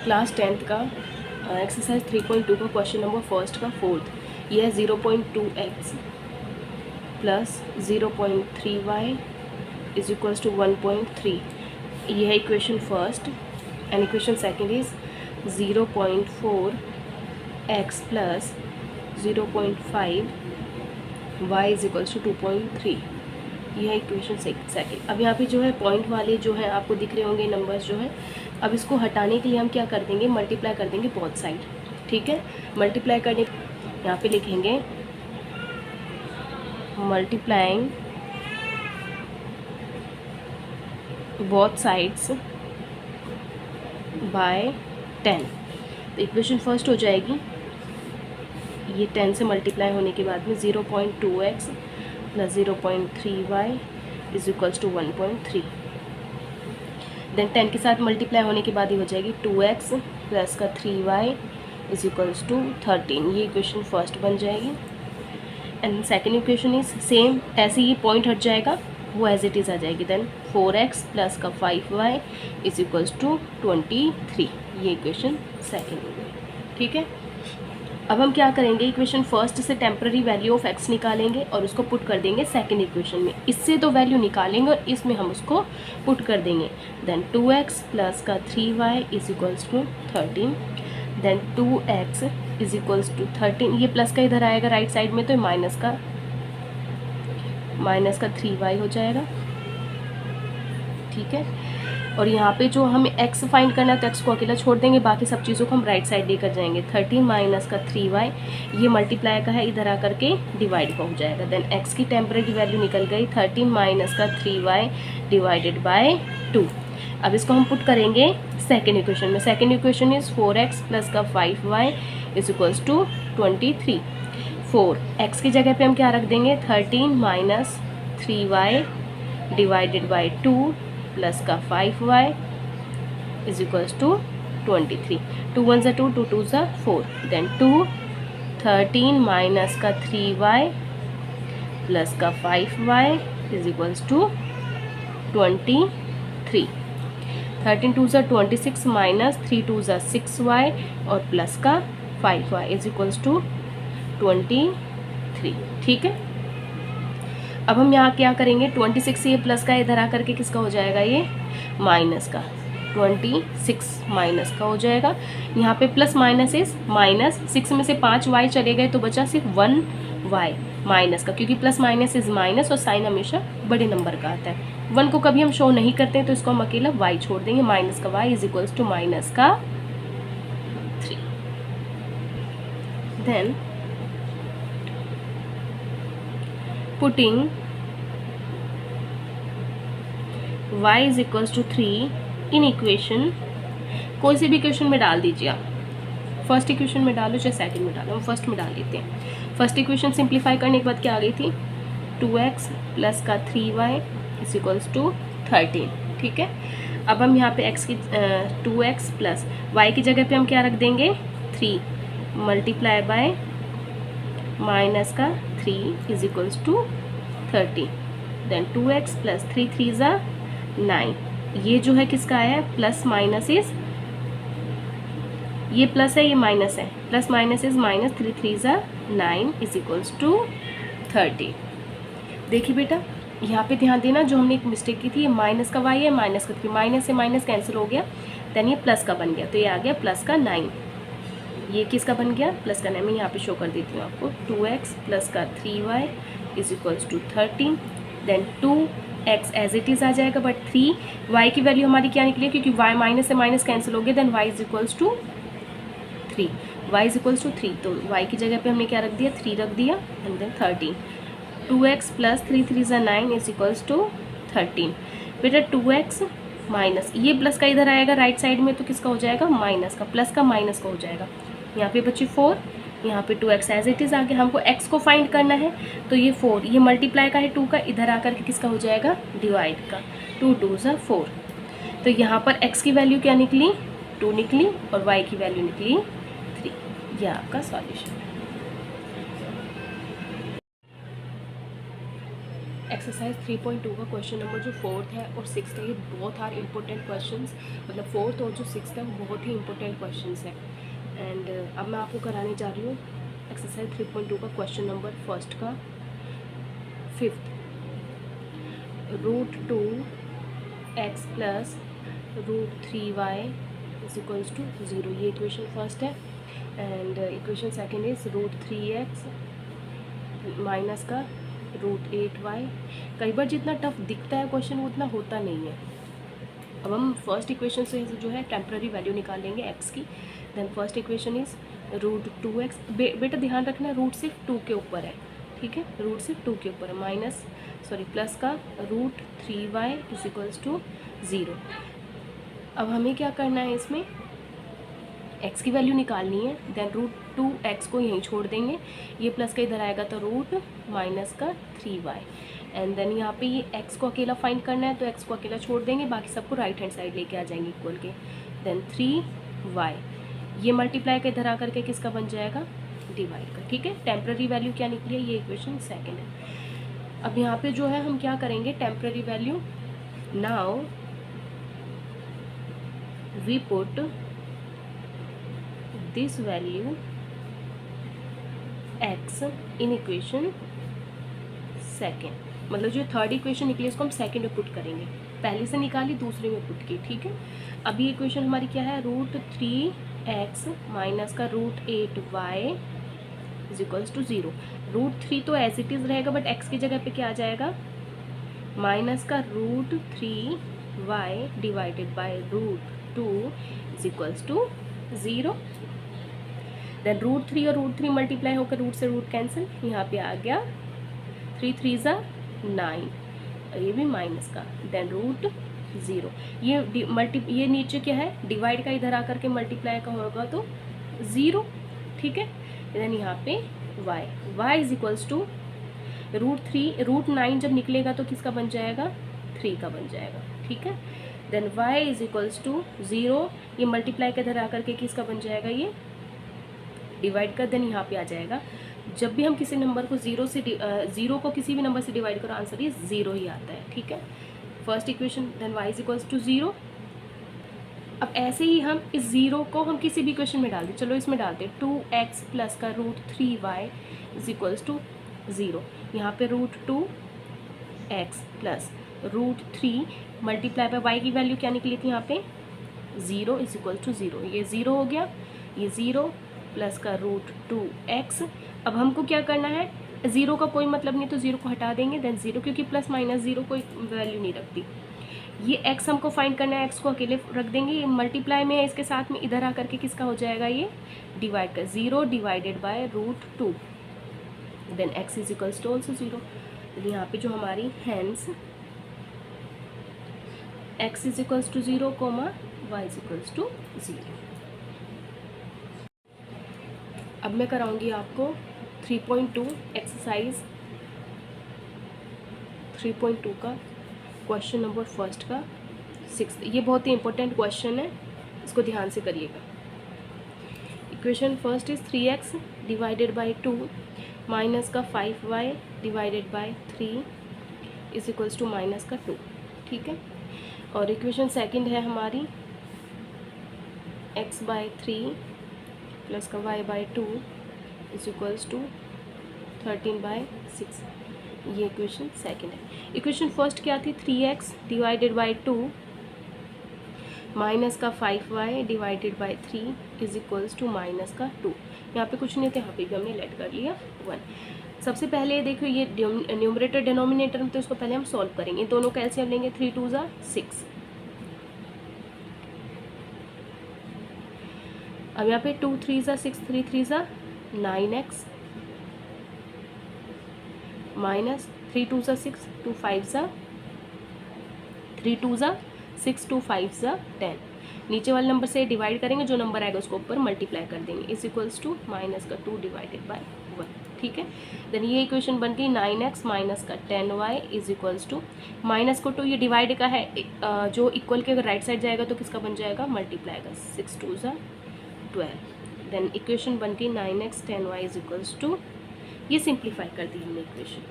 Class 10th का exercise 3.2 का question number first का फोर्थ, यह है 0.2x plus 0.3y is equals to 1.3। यह है equation first and equation second is 0.4x plus 0.5y is equals to 2.3। यह है इक्वेशन सेकेंड। अब यहाँ पे जो है पॉइंट वाले जो है आपको दिख रहे होंगे नंबर्स जो है, अब इसको हटाने के लिए हम क्या कर देंगे, मल्टीप्लाई कर देंगे बोथ साइड। ठीक है, मल्टीप्लाई करने यहाँ पे लिखेंगे मल्टीप्लाइंग बोथ साइड्स बाय 10। तो इक्वेशन फर्स्ट हो जाएगी, ये 10 से मल्टीप्लाई होने के बाद में 0.2x plus 0.3y is equals to 1.3। Then 10 के साथ मल्टीप्लाई होने के बाद ये हो जाएगी 2x प्लस का 3y इज इक्वल्स टू 13। ये इक्वेशन फर्स्ट बन जाएगी। And second equation is same, ऐसे ही पॉइंट हट जाएगा, वो एज इट इज़ आ जाएगी। देन 4x प्लस का 5y इज इक्वल्स टू 23। ये इक्वेशन सेकेंड हो गई। ठीक है, अब हम क्या करेंगे, इक्वेशन फर्स्ट से टेम्पररी वैल्यू ऑफ x निकालेंगे और उसको पुट कर देंगे सेकेंड इक्वेशन में। इससे तो वैल्यू निकालेंगे और इसमें हम उसको पुट कर देंगे। देन 2x प्लस का 3y is equals to 13। Then 2x is equals to 13, ये प्लस का इधर आएगा राइट साइड में, तो माइनस का 3y हो जाएगा। ठीक है, और यहाँ पे जो हमें x फाइंड करना है तो x को अकेला छोड़ देंगे, बाकी सब चीज़ों को हम राइट साइड लेकर जाएंगे। 13 माइनस का 3y, ये मल्टीप्लाई का है, इधर आकर के डिवाइड का हो जाएगा। देन x की टेम्परेरी वैल्यू निकल गई 13 माइनस का 3y डिवाइडेड बाय 2। अब इसको हम पुट करेंगे सेकेंड इक्वेशन में। Second equation is 4x plus का 5y is equals to 23। 4x की जगह पे हम क्या रख देंगे, 13 minus 3y divided by 2 plus का 5y is equals to 23। 2 1 2, 2 2 4। Then 2 13 minus का 3y प्लस का 5y is equals to 23। 13 2 26 minus 3 2 6y और प्लस का 5y इज इक्वल्स टू 23। ठीक है, अब हम यहाँ क्या करेंगे, 26 से ये प्लस का इधर आकर के किसका हो जाएगा, ये माइनस का। 26 माइनस का हो जाएगा। यहाँ पे प्लस माइनस इज माइनस, 6 में से 5 y चले गए तो बचा सिर्फ 1y माइनस का, क्योंकि प्लस माइनस इज माइनस और साइन हमेशा बड़े नंबर का आता है। 1 को कभी हम शो नहीं करते हैं तो इसको हम अकेला y छोड़ देंगे। माइनस का y is equals to minus का 3। Then putting y is equals to 3 in equation, कोई सी भी इक्वेशन में डाल दीजिए आप। फर्स्ट इक्वेशन में डालो चाहे सेकंड में डालो, हम फर्स्ट में डाल लेते हैं। फर्स्ट इक्वेशन सिंप्लीफाई करने के बाद क्या आ गई थी, 2x प्लस का 3y इज इक्वल्स टू 13। ठीक है, अब हम यहाँ पे x की 2x प्लस y की जगह पे हम क्या रख देंगे, 3 मल्टीप्लाई बाय माइनस का 3 is equals to 30। Then 2x plus 3 3 9। ये जो है किसका है, प्लस माइनस इज, ये प्लस है ये माइनस है, plus minus is minus, 3 3 9 is equals to 30। देखिए बेटा यहाँ पे ध्यान देना, जो हमने एक मिस्टेक की थी, ये माइनस का y है, माइनस का 3, माइनस से माइनस कैंसिल हो गया, देन ये प्लस का बन गया, तो ये आ गया प्लस का 9। ये किसका बन गया, प्लस का 9। मैं यहाँ पे शो कर देती हूँ आपको, 2x प्लस का 3y is equals to 13। Then 2x as it is आ जाएगा, बट 3y की वैल्यू हमारी क्या निकली, क्योंकि y माइनस से माइनस कैंसिल हो गया, then y is equals to 3। y is equals to 3, तो y की जगह पे हमने क्या रख दिया, 3 रख दिया, and then 13। 2x plus 3 3 9 is equals to 13। बेटा 2x माइनस, ये प्लस का इधर आएगा राइट साइड में, तो किसका हो जाएगा, माइनस का, प्लस का माइनस का हो जाएगा। यहाँ पे बची 4, यहाँ पे 2x एज इट इज़ आगे, हमको x को फाइंड करना है, तो ये 4, ये मल्टीप्लाई का है 2 का, इधर आकर के किसका हो जाएगा, डिवाइड का। 2 2 4। तो यहाँ पर x की वैल्यू क्या निकली, 2 निकली, और y की वैल्यू निकली 3। यह आपका सॉल्यूशन है। एक्सरसाइज 3.2 का क्वेश्चन नंबर जो 4th है और 6th है, ये बहुत आर इम्पोर्टेंट क्वेश्चंस, मतलब 4th और जो 6th है वो बहुत ही इम्पोर्टेंट क्वेश्चंस है। एंड अब मैं आपको कराने जा रही हूँ एक्सरसाइज 3.2 का क्वेश्चन नंबर फर्स्ट का 5th, √2x plus √3y is equals to 0। ये इक्वेशन फर्स्ट है। And equation second is √3x minus का √8y। कई बार जितना टफ दिखता है क्वेश्चन वो उतना होता नहीं है। अब हम फर्स्ट इक्वेशन से जो है टेम्पररी वैल्यू निकाल लेंगे x की। Then first equation is √2x। बेटा ध्यान रखना रूट सिर्फ 2 के ऊपर है, ठीक है, रूट सिर्फ 2 के ऊपर है, प्लस का √3y इज इक्वल्स टू 0। अब हमें क्या करना है, इसमें x की वैल्यू निकालनी है। देन √2x को यहीं छोड़ देंगे, ये प्लस का इधर आएगा तो रूट माइनस का 3y। एंड देन यहाँ पे ये x को अकेला फाइंड करना है तो x को अकेला छोड़ देंगे, बाकी सबको राइट हैंड साइड लेके आ जाएंगे इक्वल के। देन 3y ये मल्टीप्लाई का इधर आकर के किसका बन जाएगा, डिवाइड का, ठीक है। टेम्पररी वैल्यू क्या निकली है, ये इक्वेशन सेकेंड है। अब यहाँ पे जो है हम क्या करेंगे, temporary value, now we put this value x in equation second, मतलब जो थर्ड इक्वेशन निकली इसको हम सेकेंड में पुट करेंगे। पहले से निकाली दूसरे में पुट की, ठीक है। अभी इक्वेशन हमारी क्या है, √3x माइनस का √8y इज इक्वल्स टू 0। √3 तो एज इट इज़ रहेगा, बट x की जगह पे क्या आ जाएगा, माइनस का √3y divided by √2 is equals to 0। Then √3 और √3 मल्टीप्लाई होकर रूट से रूट कैंसिल, यहाँ पे आ गया 3 3 ज़ा 9 और ये भी माइनस का, देन √0। ये नीचे क्या है, डिवाइड का इधर आकर के मल्टीप्लाई का होगा तो 0, ठीक है। देन यहाँ पे y इज इक्वल्स टू √9 जब निकलेगा तो किसका बन जाएगा, 3 का बन जाएगा, ठीक है। Then y is equals to 0, ये मल्टीप्लाई का इधर आकर के किसका बन जाएगा, ये डिवाइड कर। देन यहाँ पे आ जाएगा, जब भी हम किसी नंबर को ज़ीरो को किसी भी नंबर से डिवाइड करो आंसर ये 0 ही आता है, ठीक है। First equation, then y is equals to 0। अब ऐसे ही हम इस 0 को हम किसी भी इक्वेशन में डाल दें, चलो इसमें डालते हैं 2x प्लस का √3y इज इक्वल्स टू 0। यहाँ पे √2x plus √3 multiply by y की वैल्यू क्या निकली थी यहाँ पे, 0 इज इक्वल टू 0। ये 0 हो गया, ये 0 प्लस का √2x। अब हमको क्या करना है, 0 का कोई मतलब नहीं तो 0 को हटा देंगे। देन 0, क्योंकि प्लस माइनस 0 कोई वैल्यू नहीं रखती। ये x हमको फाइंड करना है, x को अकेले रख देंगे, ये मल्टीप्लाई में है इसके साथ में, इधर आकर के किसका हो जाएगा, ये डिवाइड कर, 0 divided by √2। Then x is equals to also 0। यहाँ पे जो हमारी hence x is equals to 0 comma y is equals to 0। अब मैं कराऊंगी आपको 3.2 एक्सरसाइज 3.2 का क्वेश्चन नंबर फर्स्ट का 6th। ये बहुत ही इंपॉर्टेंट क्वेश्चन है, इसको ध्यान से करिएगा। Equation first is 3x divided by 2 minus का 5y divided by 3 is equals to minus का 2, ठीक है। और इक्वेशन सेकंड है हमारी x बाय 3 प्लस का y by 2 is equals to 13 by 6। ये इक्वेशन सेकंड है। इक्वेशन फर्स्ट क्या थी, 3x डिवाइडेड बाय 2 माइनस का 5y divided by 3 is equals to minus का 2। यहाँ पे कुछ नहीं थे, यहाँ पे भी हमने लेट कर लिया 1। सबसे पहले देखो ये न्यूमरेटर डिनोमिनेटर में, तो इसको पहले हम सॉल्व करेंगे। दोनों का एलसीएम लेंगे, 3 2 ज़ा 6। अब यहाँ पे 2 3 ज़ा 6, 3 3 ज़ा 9x माइनस 3 2 ज़ा 6, 2 5 ज़ा 3 2 ज़ा 6, 2 5 ज़ा 10। नीचे वाले नंबर से डिवाइड करेंगे, जो नंबर आएगा उसको ऊपर मल्टीप्लाई कर देंगे, इज इक्वल्स टू माइनस का 2 डिवाइडेड बाय 1, ठीक है। देन ये इक्वेशन बन गई 9x माइनस का 10y is equals to, minus को 2 ये डिवाइड का है, जो इक्वल के अगर राइट साइड जाएगा तो किसका बन जाएगा, मल्टीप्लाई का, 6 2 ज़ा 12। देन इक्वेशन बन गई 9x 10y is equals to, ये सिंप्लीफाई कर दी हमने इक्वेशन।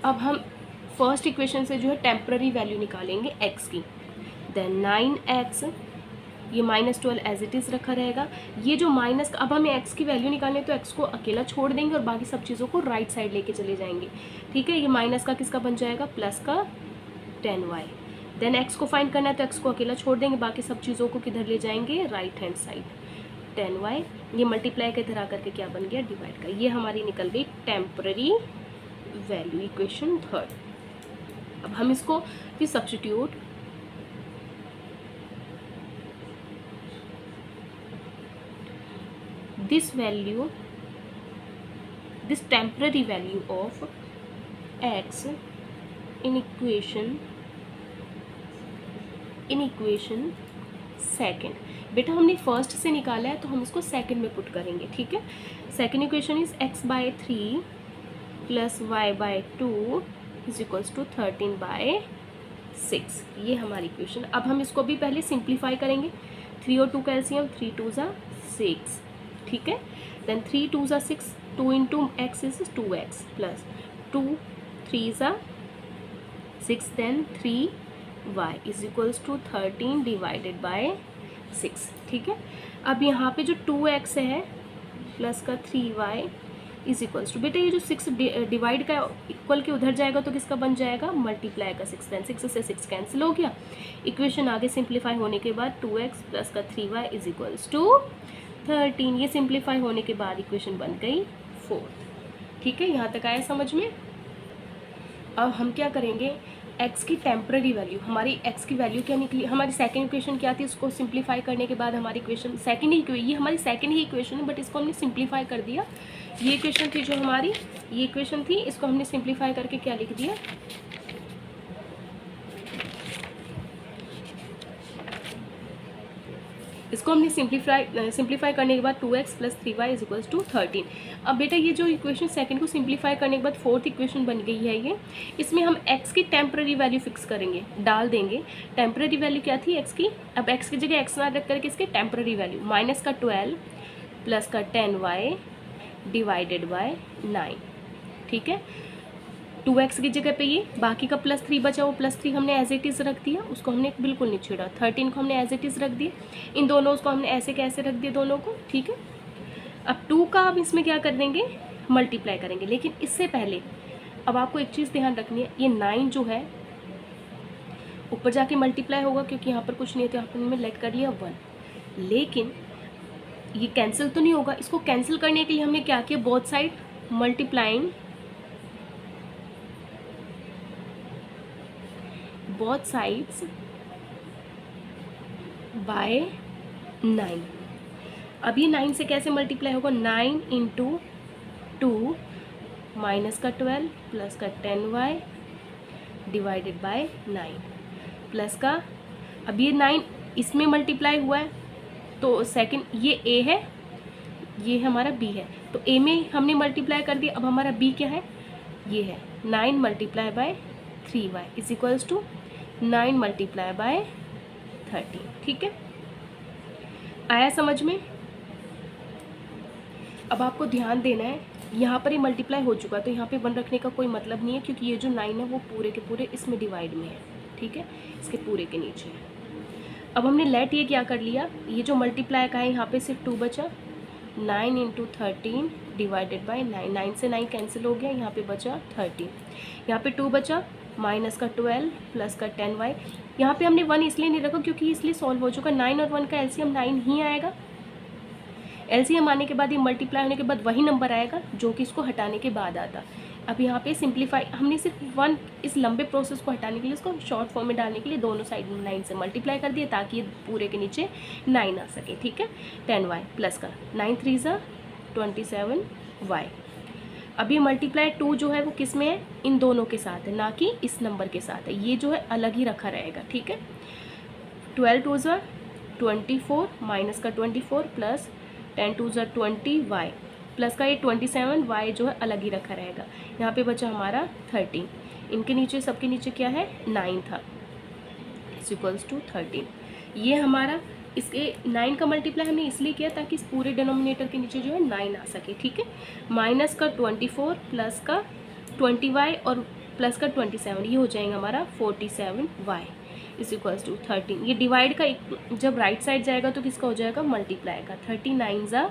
अब हम फर्स्ट इक्वेशन से जो है टेम्पररी वैल्यू निकालेंगे x की। देन 9x, ये -12 एज इट इज़ रखा रहेगा। ये जो माइनस, अब हमें x की वैल्यू निकालनी है तो x को अकेला छोड़ देंगे और बाकी सब चीज़ों को राइट साइड लेके चले जाएंगे, ठीक है। ये माइनस का किसका बन जाएगा, प्लस का 10y। देन x को फाइंड करना है तो x को अकेला छोड़ देंगे, बाकी सब चीज़ों को किधर ले जाएंगे, राइट हैंड साइड, 10y। ये मल्टीप्लाई के इधर आकर के क्या बन गया, डिवाइड का। ये हमारी निकल गई टेम्पररी वैल्यू, इक्वेशन थर्ड। अब हम इसको फिर substitute, this value, this temporary value of x in equation second. बेटा हमने फर्स्ट से निकाला है तो हम इसको सेकेंड में पुट करेंगे, ठीक है। Second equation is x/3 plus y/2 is equals to 13/6। ये हमारी इक्वेशन। अब हम इसको भी पहले सिंप्लीफाई करेंगे। 3 और 2 का एलसीएम, 3 2 ज़ा 6, ठीक है। देन 3 2 ज़ा 6, 2 into x is 2x plus 2 3 ज़ा 6, then 3y is equals to 13 divided by 6, ठीक है। अब यहाँ पे जो 2x है प्लस का 3y इज इक्वल्स टू, बेटा ये जो 6 डिवाइड का इक्वल के उधर जाएगा तो किसका बन जाएगा, मल्टीप्लाई का 6, देन 6 से 6 कैंसिल हो गया। इक्वेशन आगे सिंप्लीफाई होने के बाद 2x प्लस का 3y इज इक्वल्स टू 13। ये सिंप्लीफाई होने के बाद इक्वेशन बन गई 4, ठीक है। यहाँ तक आया समझ में। अब हम क्या करेंगे, x की टेम्पररी वैल्यू, हमारी x की वैल्यू क्या निकली, हमारी सेकंड इक्वेशन क्या थी, उसको सिंप्लीफाई करने के बाद हमारी इक्वेशन सेकंड ही, ये हमारी सेकंड ही इक्वेशन है बट इसको हमने सिंप्लीफाई कर दिया। ये इक्वेशन थी जो हमारी, ये इक्वेशन थी, इसको हमने सिंप्लीफाई करके क्या लिख दिया, इसको हमने सिंप्लीफाई करने के बाद 2x plus 3y is equals to 13। अब बेटा ये जो इक्वेशन सेकंड को सिंप्लीफाई करने के बाद फोर्थ इक्वेशन बन गई है ये। इसमें हम x की टेम्पररी वैल्यू फिक्स करेंगे, डाल देंगे। टेम्पररी वैल्यू क्या थी x की, अब x की जगह x ना रख करके इसके टेम्पररी वैल्यू माइनस का 12 प्लस का 10y डिवाइडेड बाय 9, ठीक है। 2x की जगह पे ये बाकी का प्लस 3 बचा, वो प्लस 3 हमने एज इट इज़ रख दिया, उसको हमने बिल्कुल नहीं छेड़ा। 13 को हमने एज इट इज़ रख दिया, इन दोनों को हमने ऐसे कैसे रख दिया दोनों को, ठीक है। अब 2 का अब इसमें क्या कर देंगे, मल्टीप्लाई करेंगे। लेकिन इससे पहले अब आपको एक चीज़ ध्यान रखनी है, ये 9 जो है ऊपर जाके मल्टीप्लाई होगा क्योंकि यहाँ पर कुछ नहीं है तो यहाँ पर मैंने लेट कर लिया 1, लेकिन ये कैंसिल तो नहीं होगा। इसको कैंसिल करने के लिए हमने क्या किया, both side multiplying both sides by 9। अब ये 9 से कैसे मल्टीप्लाई होगा, 9 इंटू 2 माइनस का 12 प्लस का 10y डिवाइडेड बाय 9 प्लस का, अब ये 9 इसमें मल्टीप्लाई हुआ है तो सेकंड ये a है, ये हमारा b है, तो a में हमने मल्टीप्लाई कर दिया। अब हमारा b क्या है, ये है 9 multiply by 3y is equals to 9 multiply by 13, ठीक है। आया समझ में। अब आपको ध्यान देना है, यहाँ पर ही मल्टीप्लाई हो चुका तो यहाँ पे 1 रखने का कोई मतलब नहीं है क्योंकि ये जो 9 है वो पूरे के पूरे इसमें डिवाइड में है, ठीक है, इसके पूरे के नीचे है। अब हमने लेट ये क्या कर लिया, ये जो मल्टीप्लाई का है यहाँ पे सिर्फ 2 बचा, 9 इंटू 13 डिवाइडेड बाई 9, 9 से 9 कैंसिल हो गया, यहाँ पे बचा 13, यहाँ पे 2 बचा माइनस का 12 प्लस का 10y। यहाँ पे हमने 1 इसलिए नहीं रखा क्योंकि इसलिए सॉल्व हो चुका, 9 और 1 का एलसीएम 9 ही आएगा। एलसीएम आने के बाद ये मल्टीप्लाई होने के बाद वही नंबर आएगा जो कि इसको हटाने के बाद आता। अब यहाँ पे सिंप्लीफाई, हमने सिर्फ 1 इस लंबे प्रोसेस को हटाने के लिए, इसको शॉर्ट फॉर्म में डालने के लिए दोनों साइड में 9 से मल्टीप्लाई कर दिया ताकि ये पूरे के नीचे 9 आ सके, ठीक है। 10y प्लस का 9 3 ज़ा 27y। अब ये मल्टीप्लाई 2 जो है वो किस में है, इन दोनों के साथ है, ना कि इस नंबर के साथ है, ये जो है अलग ही रखा रहेगा, ठीक है। 12 2 ज़ा 24 माइनस का 24 प्लस 10 2 ज़ा 20y प्लस का ये 27y जो है अलग ही रखा रहेगा। यहाँ पे बचा हमारा 13, इनके नीचे सबके नीचे क्या है 9 था, इज इक्वल्स टू 13। ये हमारा इसके 9 का मल्टीप्लाई हमने इसलिए किया ताकि इस पूरे डिनोमिनेटर के नीचे जो है 9 आ सके, ठीक है। माइनस का 24 प्लस का 20y और प्लस का 27, ये हो जाएगा हमारा 47y इज इक्वल्स टू 13। ये डिवाइड का जब राइट साइड जाएगा तो किसका हो जाएगा, मल्टीप्लाई का। 39 ज़ा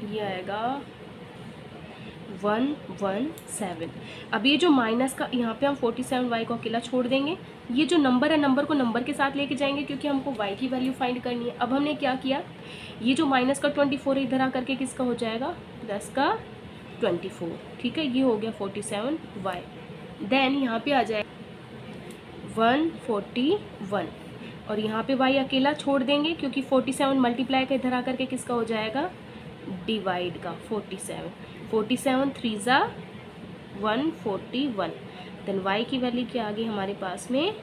ये आएगा 117। अब ये जो माइनस का यहाँ पे हम 47y को अकेला छोड़ देंगे, ये जो नंबर है नंबर को नंबर के साथ लेके जाएंगे क्योंकि हमको y की वैल्यू फाइंड करनी है। अब हमने क्या किया, ये जो माइनस का 24 इधर आकर के किसका हो जाएगा, प्लस का 24, ठीक है, ये हो गया 47y। देन यहाँ पे आ जाएगा 141 और यहाँ पे y अकेला छोड़ देंगे क्योंकि 47 मल्टीप्लाई का इधर आकर के किसका हो जाएगा, डिवाइड का 47 3 ज़ा 141। देन y की वैल्यू क्या आ गई हमारे पास में